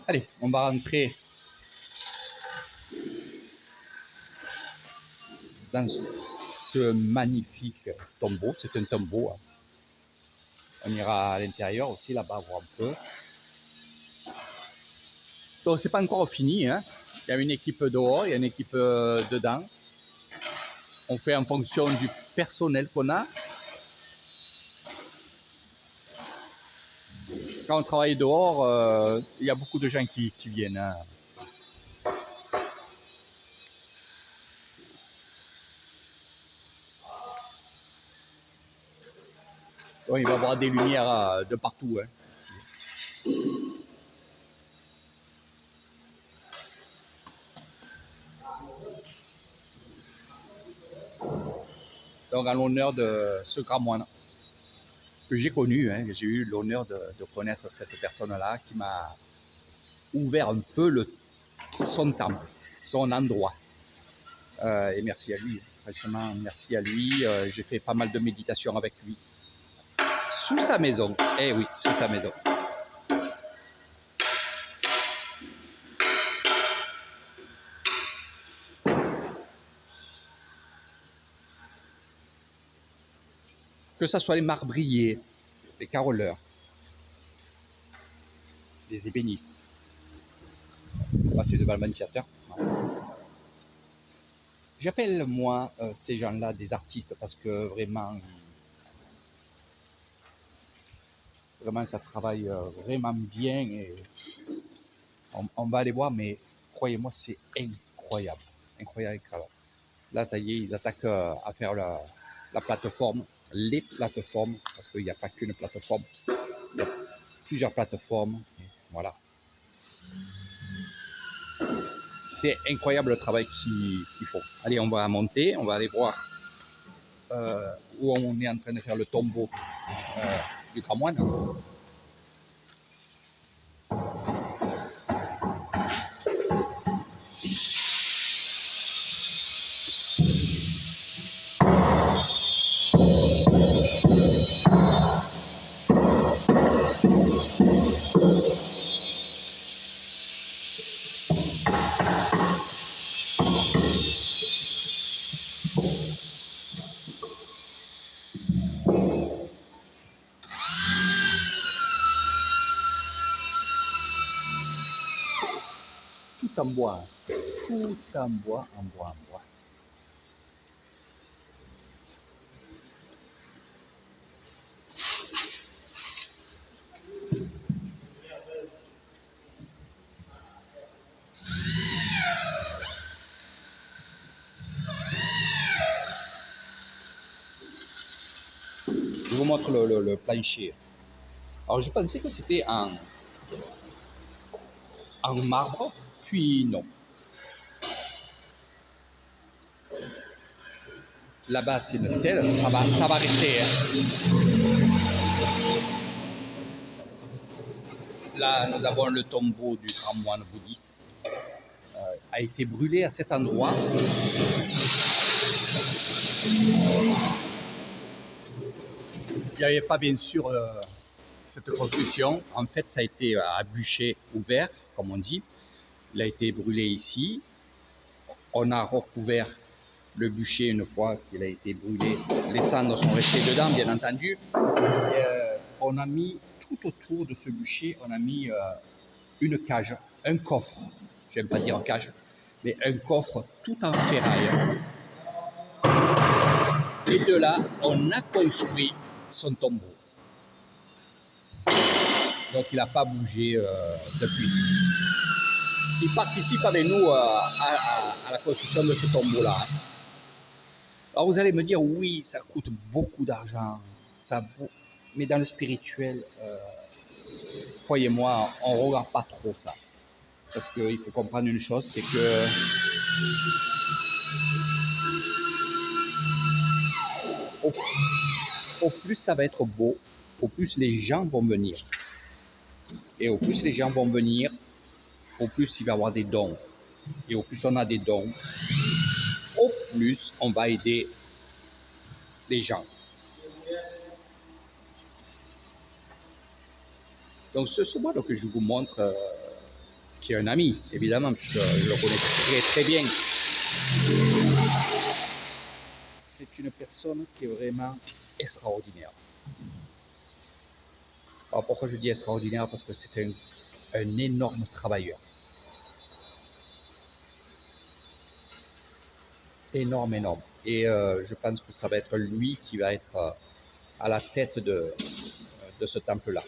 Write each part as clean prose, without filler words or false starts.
Allez, on va rentrer dans ce magnifique tombeau. C'est un tombeau. On ira à l'intérieur aussi, là-bas, voir un peu. Donc, c'est pas encore fini. Hein. Il y a une équipe dehors, il y a une équipe dedans. On fait en fonction du personnel qu'on a. Quand on travaille dehors, il y a beaucoup de gens qui viennent. Hein. Donc, il va y avoir des lumières de partout. Hein, ici. Donc, en l'honneur de ce grand moine que j'ai connu, hein, j'ai eu l'honneur de connaître cette personne-là qui m'a ouvert un peu son temple, son endroit. Et merci à lui, franchement, merci à lui. J'ai fait pas mal de méditations avec lui. Sous sa maison, eh oui, sous sa maison. Que ce soit les marbriers, les caroleurs, les ébénistes. Là, c'est devant le magnétisateur. J'appelle, moi, ces gens-là des artistes parce que vraiment, ça travaille vraiment bien. Et on va aller voir, mais croyez-moi, c'est incroyable. Incroyable, incroyable. Là, ça y est, ils attaquent à faire la plateforme, les plateformes, parce qu'il n'y a pas qu'une plateforme, il y a plusieurs plateformes. Voilà. C'est incroyable le travail qu'ils font. Allez, on va monter, on va aller voir où on est en train de faire le tombeau du grand moine. Tout en bois, tout en bois, en bois, en bois. Je vous montre le plancher. Alors je pensais que c'était en marbre, puis non. Là-bas, c'est une stèle, ça va rester. Hein. Là, nous avons le tombeau du grand moine bouddhiste. A été brûlé à cet endroit. Il n'y avait pas bien sûr cette construction. En fait, ça a été à bûcher ouvert, comme on dit. Il a été brûlé ici. On a recouvert le bûcher une fois qu'il a été brûlé. Les cendres sont restées dedans, bien entendu. On a mis tout autour de ce bûcher, on a mis une cage, un coffre. J'aime pas dire cage, mais un coffre tout en ferraille. Et de là, on a construit son tombeau. Donc il n'a pas bougé depuis. Il participe avec nous à la construction de ce tombeau-là. Alors vous allez me dire, oui, ça coûte beaucoup d'argent, mais dans le spirituel, croyez-moi, on ne regarde pas trop ça. Parce qu'il faut comprendre une chose, c'est que au plus ça va être beau, au plus les gens vont venir. Et au plus les gens vont venir, au plus il va y avoir des dons. Et au plus on a des dons, au plus on va aider les gens. Donc ce moine que je vous montre, qui est un ami, évidemment, puisque je le connais très bien, c'est une personne qui est vraiment extraordinaire. Alors pourquoi je dis extraordinaire? Parce que c'est un énorme travailleur. Énorme. Et je pense que ça va être lui qui va être à la tête de ce temple-là.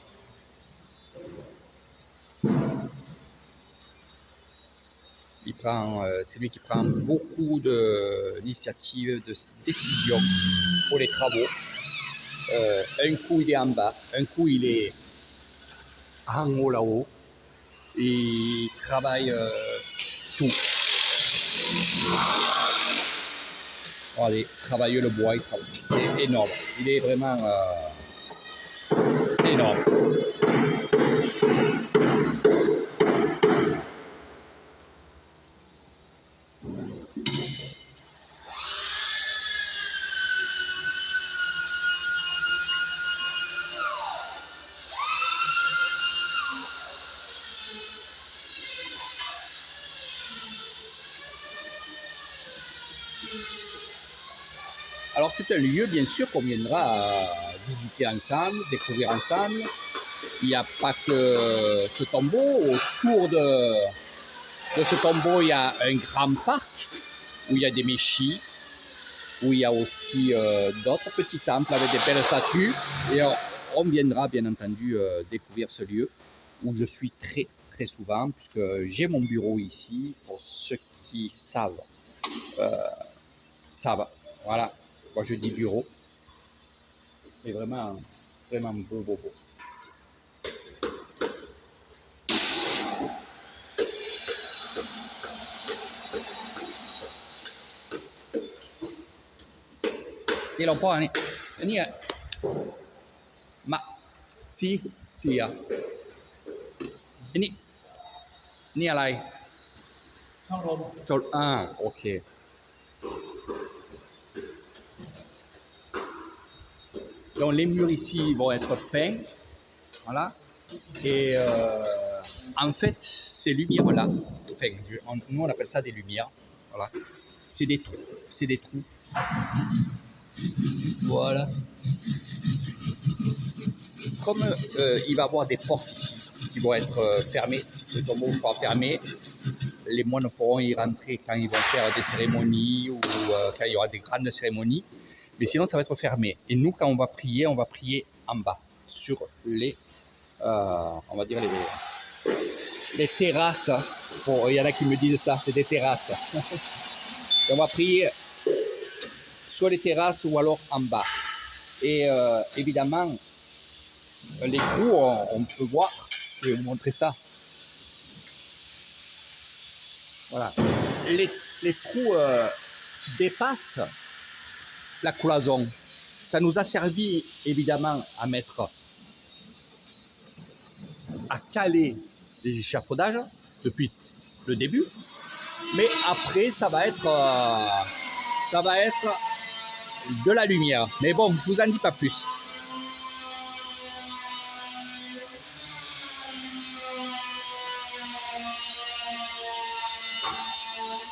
C'est lui qui prend beaucoup d'initiatives, de décisions pour les travaux. Un coup il est en bas, un coup il est en haut là-haut. Il travaille tout. Allez, travailler le bois, c'est énorme. Il est vraiment énorme. Alors c'est un lieu bien sûr qu'on viendra visiter ensemble, découvrir ensemble. Il n'y a pas que ce tombeau. Autour de ce tombeau, il y a un grand parc où il y a des méchis, où il y a aussi d'autres petits temples avec des belles statues. Et on viendra bien entendu découvrir ce lieu où je suis très souvent, puisque j'ai mon bureau ici, pour ceux qui savent. Voilà, quand je dis bureau, c'est vraiment beau. E lo pone, ma sì,นี่อะไร ok. Donc les murs ici vont être peints, voilà. Et en fait, ces lumières-là, enfin, nous on appelle ça des lumières, voilà. C'est des trous. Voilà. Comme il va y avoir des portes ici qui vont être fermées, le tombeau sera fermé, les moines pourront y rentrer quand ils vont faire des cérémonies ou quand il y aura des grandes cérémonies, mais sinon ça va être fermé. Et nous, quand on va prier en bas, sur les, on va dire les terrasses. Bon, il y en a qui me disent ça, c'est des terrasses. On va prier soit les terrasses ou alors en bas. Et évidemment, les trous, on peut voir, je vais vous montrer ça. Voilà. Les trous dépassent la cloison. Ça nous a servi évidemment à caler les échafaudages depuis le début, mais après ça va être de la lumière. Mais bon, je vous en dis pas plus.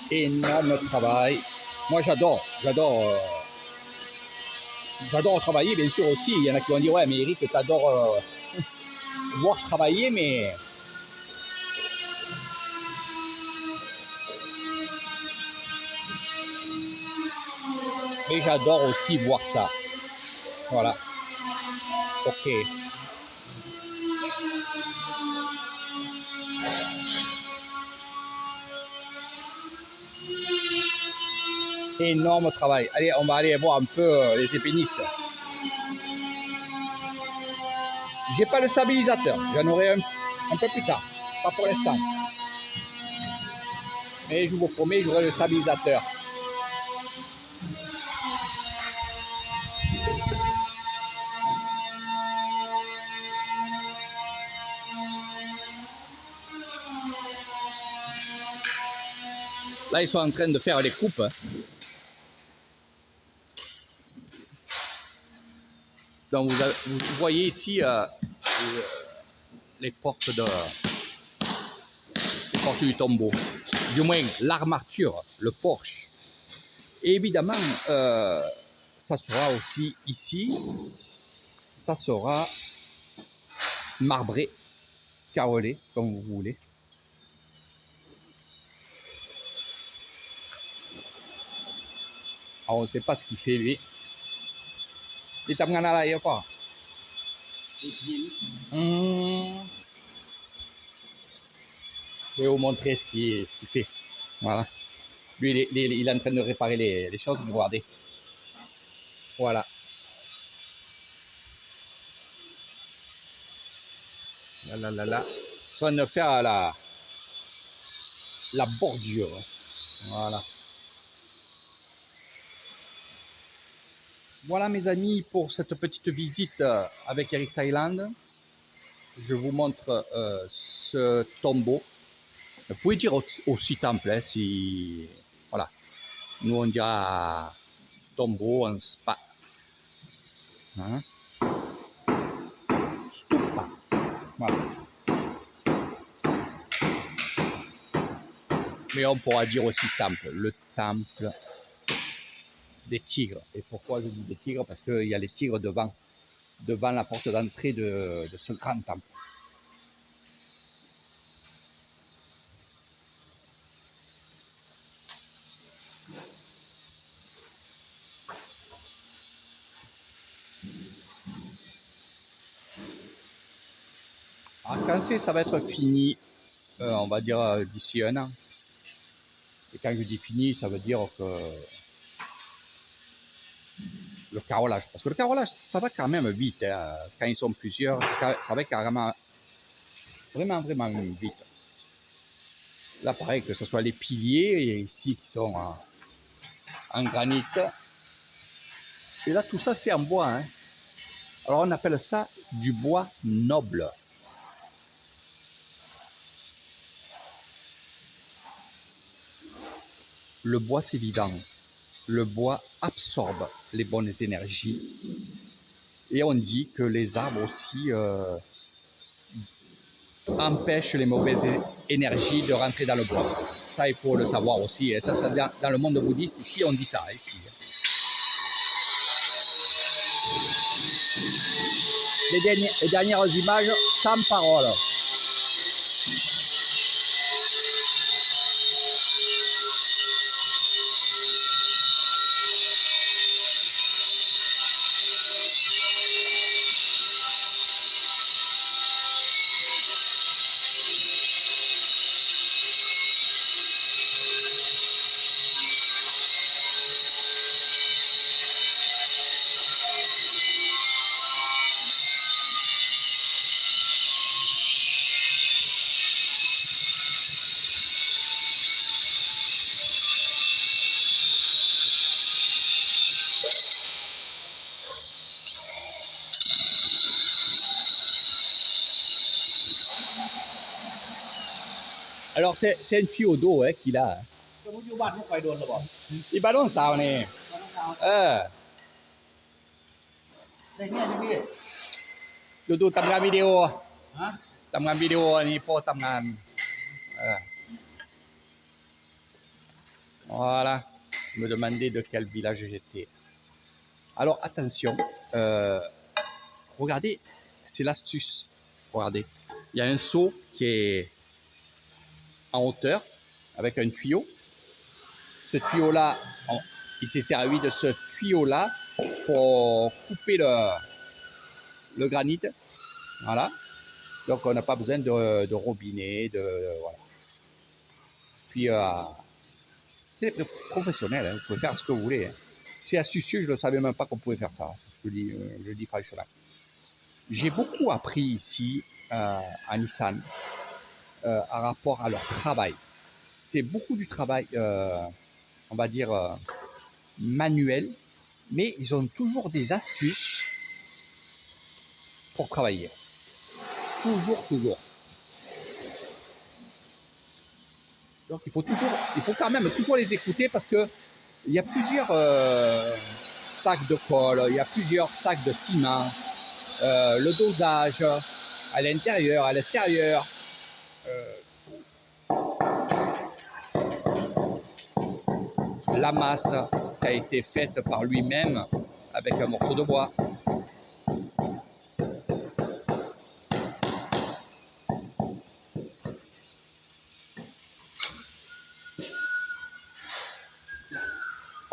Énorme travail. Moi j'adore travailler, bien sûr aussi. Il y en a qui vont dire ouais, mais Eric, t'adores voir travailler, mais j'adore aussi voir ça. Voilà. Ok. Énorme travail. Allez, on va aller voir un peu les épénistes. J'ai pas le stabilisateur, j'en aurai un peu plus tard, pas pour l'instant. Mais je vous promets, j'aurai le stabilisateur. Là, ils sont en train de faire les coupes. Donc vous voyez ici les portes du tombeau. Du moins, l'armature, le porche. Et évidemment, ça sera aussi ici, ça sera marbré, carrelé, comme vous voulez. Alors, on ne sait pas ce qu'il fait lui. Il t'a regardé là, il n'y a pas. Je vais vous montrer ce qu'il fait. Voilà. Lui, il est en train de réparer les choses. Regardez. Voilà. Là. Soit de faire la bordure. Voilà. Voilà mes amis pour cette petite visite avec Eric Thailand. Je vous montre ce tombeau. Vous pouvez dire aussi temple, hein, si voilà. Nous on dira tombeau, un spa. Hein? Stupa. Voilà. Mais on pourra dire aussi temple, le temple des tigres. Et pourquoi je dis des tigres? Parce qu'il y a les tigres devant la porte d'entrée de ce grand temple. Alors quand ça va être fini, on va dire d'ici un an. Et quand je dis fini, ça veut dire que le carrelage, parce que le carrelage, ça va quand même vite, hein. Quand ils sont plusieurs, ça va carrément, vraiment vite. Là, pareil, que ce soit les piliers, ici, qui sont en granit. Et là, tout ça, c'est en bois, hein. Alors, on appelle ça du bois noble. Le bois, c'est vivant. Le bois absorbe les bonnes énergies. Et on dit que les arbres aussi empêchent les mauvaises énergies de rentrer dans le bois. Ça, il faut le savoir aussi. Et ça, dans le monde bouddhiste, ici, on dit ça. Ici. Les dernières images sans parole. Alors, c'est un tuyau d'eau qu'il a. Il balance ça, on est. Duทำงานวิดีโอทำงานวิดีโออันนี้พ่อทำงาน Voilà, me demander de quel village j'étais. Alors attention, regardez, c'est l'astuce. Regardez, il y a un seau qui est en hauteur avec un tuyau. Ce tuyau-là, il s'est servi de ce tuyau-là pour couper le granit. Voilà. Donc on n'a pas besoin de robinet, voilà. Puis c'est professionnel, hein, vous pouvez faire ce que vous voulez. Hein. C'est astucieux, je ne savais même pas qu'on pouvait faire ça. Je le dis franchement. J'ai beaucoup appris ici à Nissan en rapport à leur travail. C'est beaucoup du travail, on va dire, manuel, mais ils ont toujours des astuces pour travailler. Toujours. Donc il faut quand même toujours les écouter parce que il y a plusieurs sacs de colle, il y a plusieurs sacs de ciment, le dosage, À l'intérieur, à l'extérieur. La masse a été faite par lui-même avec un morceau de bois.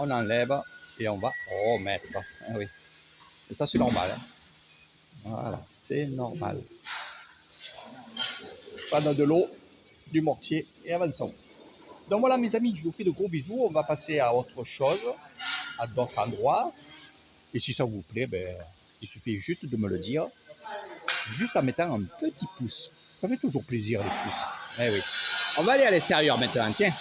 On enlève et on va remettre. Ah oui. Et ça, c'est normal. Hein. Voilà, c'est normal. Prendre de l'eau, du mortier et avançons. Donc voilà, mes amis, je vous fais de gros bisous. On va passer à autre chose, à d'autres endroits. Et si ça vous plaît, ben, il suffit juste de me le dire, juste en mettant un petit pouce. Ça fait toujours plaisir, les pouces. Eh oui. On va aller à l'extérieur maintenant, tiens.